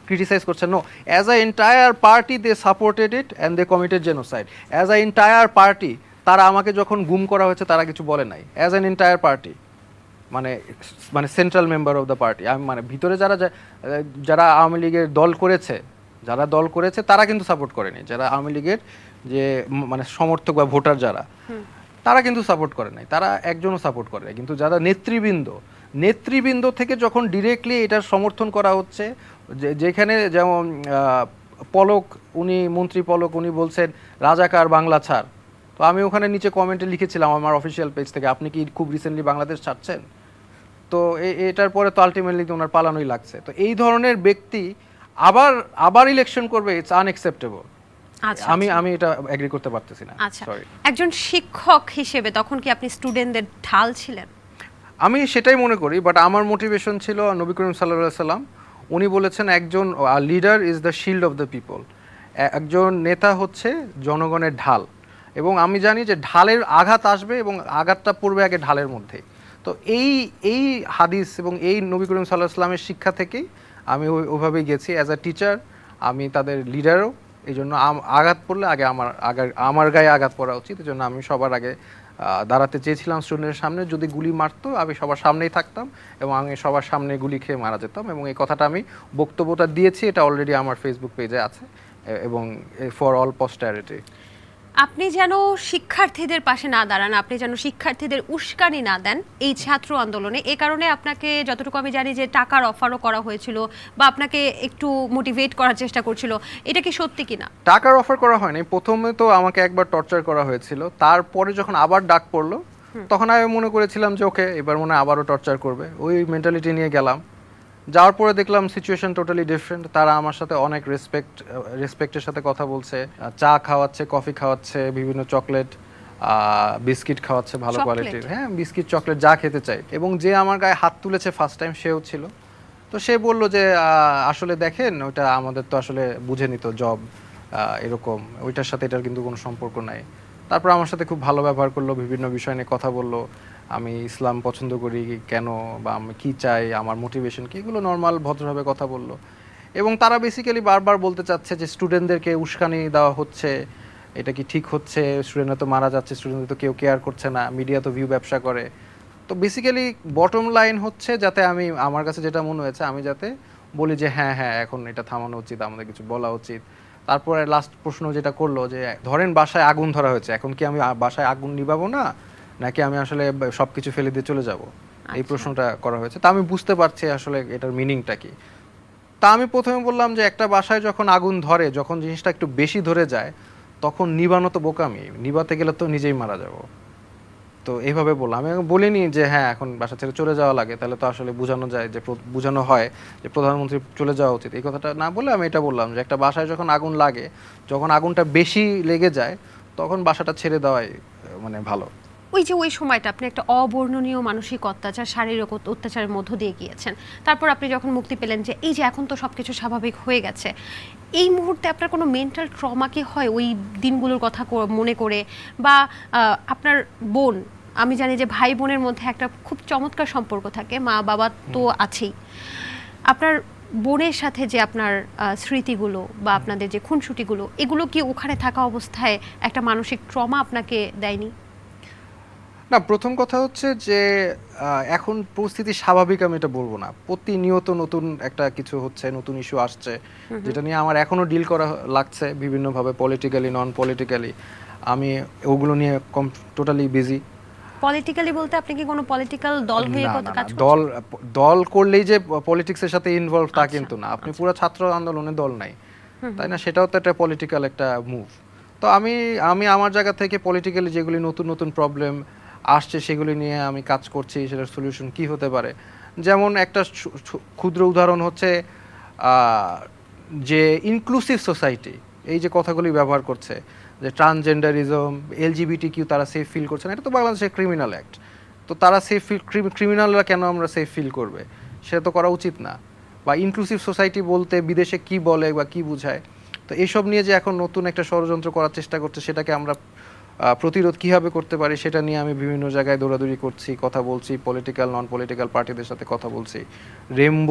Criticise করছেন, no, as a entire party they supported it and they committed genocide. As a entire party তারা আমাকে যখন গুম করা হয়েছে তারা কিছু বলে নাই, অ্যাজ অ্যান এন্টায়ার পার্টি, মানে মানে central member of the party. আমি মানে ভিতরে যারা যারা আওয়ামী লীগের দল করেছে, যারা দল করেছে তারা কিন্তু সাপোর্ট করেনি, যারা আওয়ামী লীগের যে মানে সমর্থক বা ভোটার যারা, তারা কিন্তু সাপোর্ট করে নাই, তারা একজনও সাপোর্ট করে নাই। কিন্তু যারা নেতৃবৃন্দ থেকে যখন ডিরেক্টলি এটার সমর্থন করা হচ্ছে, যেখানে যেমন পলক, উনি মন্ত্রী পলক, উনি বলছেন রাজাকার বাংলা ছাড়। তো আমি ওখানে নিচে কমেন্টে লিখেছিলাম আমার অফিসিয়াল পেজ থেকে, আপনি কি খুব রিসেন্টলি বাংলাদেশ ছাড়ছেন? তো এটার পরে তো আলটিমেটলি তো ওনার পালানোই লাগছে। তো এই ধরনের ব্যক্তি আবার আবার ইলেকশন করবে, ইটস আনএক্সেপ্টেবল। আমি আমি এটা এগ্রি করতে পারতেছি না। সরি। একজন শিক্ষক হিসেবে তখন কি আপনি স্টুডেন্টদের ঢাল ছিলেন? আমি সেটাই মনে করি, বাট আমার মোটিভেশন ছিল নবী করিম সাল্লাল্লাহু আলাইহি সাল্লাম, উনি বলেছেন একজন leader is the shield of the people. একজন নেতা হচ্ছে জনগণের ঢাল, এবং আমি জানি যে ঢালের আঘাত আসবে এবং আঘাতটা পড়বে আগে ঢালের মধ্যে। তো এই হাদিস এবং এই নবী করিম সাল্লাল্লাহু আলাইহি সাল্লামের শিক্ষা থেকেই আমি ওইভাবেই গেছি অ্যাজ আ টিচার। আমি তাদের লিডারও, এই জন্য আঘাত পড়লে আগে আমার গায়ে আঘাত পড়া উচিত। এই জন্য আমি সবার আগে দাঁড়াতে চেয়েছিলাম স্টুডেন্টের সামনে। যদি গুলি মারতো আমি সবার সামনেই থাকতাম এবং আমি সবার সামনে গুলি খেয়ে মারা যেতাম। এবং এই কথাটা আমি বক্তব্যটা দিয়েছি, এটা অলরেডি আমার ফেসবুক পেজে আছে এবং ফর অল পোস্টারিটি। আপনি যেন শিক্ষার্থীদের পাশে না দাঁড়ান, আপনি যেন শিক্ষার্থীদের উস্কানি না দেন এই ছাত্র আন্দোলনে। এই কারণে আপনাকে যতটুকু আমি জানি যে টাকার অফারও করা হয়েছিল বা আপনাকে একটু মোটিভেট করার চেষ্টা করছিল, এটা কি সত্যি কিনা? টাকার অফার করা হয়নি। প্রথমে তো আমাকে একবার টর্চার করা হয়েছিল, তারপরে যখন আবার ডাক পড়লো তখন আমি মনে করেছিলাম যে ওকে এবার মনে হয় আবারও টর্চার করবে, ওই মেন্টালিটি নিয়ে গেলাম। যাওয়ার পরে দেখলাম সিচুয়েশন টোটালি ডিফারেন্ট। তারা আমার সাথে অনেক রেসপেক্টের সাথে কথা বলছে, চা খাওয়াচ্ছে, কফি খাওয়াচ্ছে, বিভিন্ন চকলেট, বিস্কিট খাওয়াচ্ছে ভালো কোয়ালিটির, হ্যাঁ বিস্কিট চকলেট যা খেতে চাই। এবং যে আমার গায়ে হাত তুলেছে ফার্স্ট টাইম সেও ছিল। তো সে বলল যে আসলে দেখেন ওইটা আমাদের তো আসলে বুঝে নিত জব এরকম, ওইটার সাথে এটার কিন্তু কোনো সম্পর্ক নাই। তারপর আমার সাথে খুব ভালো ব্যবহার করলো, বিভিন্ন বিষয় নিয়ে কথা বললো, আমি ইসলাম পছন্দ করি কেন বা আমি কী চাই, আমার মোটিভেশন কী, এগুলো নর্মাল ভদ্রভাবে কথা বললো। এবং তারা বেসিক্যালি বারবার বলতে চাচ্ছে যে স্টুডেন্টদেরকে উস্কানি দেওয়া হচ্ছে, এটা কি ঠিক হচ্ছে? স্টুডেন্টরা তো মারা যাচ্ছে, স্টুডেন্টদের তো কেউ কেয়ার করছে না, মিডিয়া তো ভিউ ব্যবসা করে। তো বেসিক্যালি বটম লাইন হচ্ছে যাতে আমার কাছে যেটা মনে হয়েছে আমি যাতে বলি যে হ্যাঁ হ্যাঁ এখন এটা থামানো উচিত, আমাদের কিছু বলা উচিত। তারপরে লাস্ট প্রশ্ন যেটা করলো যে ধরেন বাসায় আগুন ধরা হয়েছে, এখন কি আমি বাসায় আগুন নিভাবো না, নাকি আমি আসলে সব কিছু ফেলে দিয়ে চলে যাব? এই প্রশ্নটা করা হয়েছে। তা আমি বুঝতে পারছি আসলে এটার মিনিংটা কি। তা আমি প্রথমে বললাম যে একটা বাসায় যখন আগুন ধরে, যখন জিনিসটা একটু বেশি ধরে যায়, তখন নিবানো তো বোকামি, নিবাতে গেলে তো নিজেই মারা যাবো। তো এইভাবে বললাম, আমি বলিনি যে হ্যাঁ এখন বাসা ছেড়ে চলে যাওয়া লাগে, তাহলে তো আসলে বোঝানো যায় যে বোঝানো হয় যে প্রধানমন্ত্রী চলে যাওয়া উচিত, এই কথাটা না বলে আমি এটা বললাম যে একটা বাসায় যখন আগুন লাগে, যখন আগুনটা বেশি লেগে যায় তখন বাসাটা ছেড়ে দেওয়াই মানে ভালো। ওই যে ওই সময়টা আপনি একটা অবর্ণনীয় মানসিক অত্যাচার, শারীরিক অত্যাচারের মধ্য দিয়ে গিয়েছেন, তারপর আপনি যখন মুক্তি পেলেন যে এই যে এখন তো সব কিছু স্বাভাবিক হয়ে গেছে, এই মুহূর্তে আপনার কোনো মেন্টাল ট্রমা কি হয় ওই দিনগুলোর কথা মনে করে? বা আপনার বোন, আমি জানি যে ভাই বোনের মধ্যে একটা খুব চমৎকার সম্পর্ক থাকে, মা বাবা তো আছেই, আপনার বোনের সাথে যে আপনার স্মৃতিগুলো বা আপনাদের যে খুনসুটিগুলো, এগুলো কি ওখানে থাকা অবস্থায় একটা মানসিক ট্রমা আপনাকে দেয়নি? না, প্রথম কথা হচ্ছে যে এখন পরিস্থিতি স্বাভাবিক আমি এটা বলবো না। প্রতিনিয়ত নতুন একটা কিছু হচ্ছে, নতুন ইস্যু আসছে, যেটা নিয়ে আমার এখনো ডিল করা লাগছে বিভিন্নভাবে, পলিটিক্যালি নন পলিটিক্যালি। আমি ওগুলো নিয়ে টোটালি বিজি। পলিটিক্যালি বলতে আপনি কি কোনো পলিটিক্যাল দল হয়ে কাজ করছেন? দল করলেই যে পলিটিক্সের সাথে ইনভলভ তা কিন্তু না। আপনি পুরো ছাত্র আন্দোলনে দল নাই, তাই না? সেটাও তো একটা পলিটিক্যাল একটা মুভ। তো আমি আমার জায়গা থেকে পলিটিক্যালি যেগুলি নতুন নতুন প্রবলেম আসছে সেগুলি নিয়ে আমি কাজ করছি, সেটার সলিউশন কি হতে পারে। যেমন একটা ক্ষুদ্র উদাহরণ হচ্ছে যে ইনক্লুসিভ সোসাইটি, এই যে কথাগুলি ব্যবহার করছে যে ট্রান্সজেন্ডারিজম, এলজিবিটি কিউ, তারা সেফ ফিল করছে না, এটা তো বাংলাদেশের ক্রিমিনাল অ্যাক্ট। তো তারা সেফ ফিল, ক্রিমিনালরা কেন আমরা সেফ ফিল করবে? সেটা তো করা উচিত না। বা ইনক্লুসিভ সোসাইটি বলতে বিদেশে কি বলে বা কি বোঝায়, তো এইসব নিয়ে যে এখন নতুন একটা ষড়যন্ত্র করার চেষ্টা করছে, সেটাকে আমরা প্রতিরোধ কীভাবে করতে পারি সেটা নিয়ে আমি বিভিন্ন জায়গায় দৌড়াদৌড়ি করছি, কথা বলছি, পলিটিক্যাল নন পলিটিক্যাল পার্টিদের সাথে কথা বলছি। রেমবো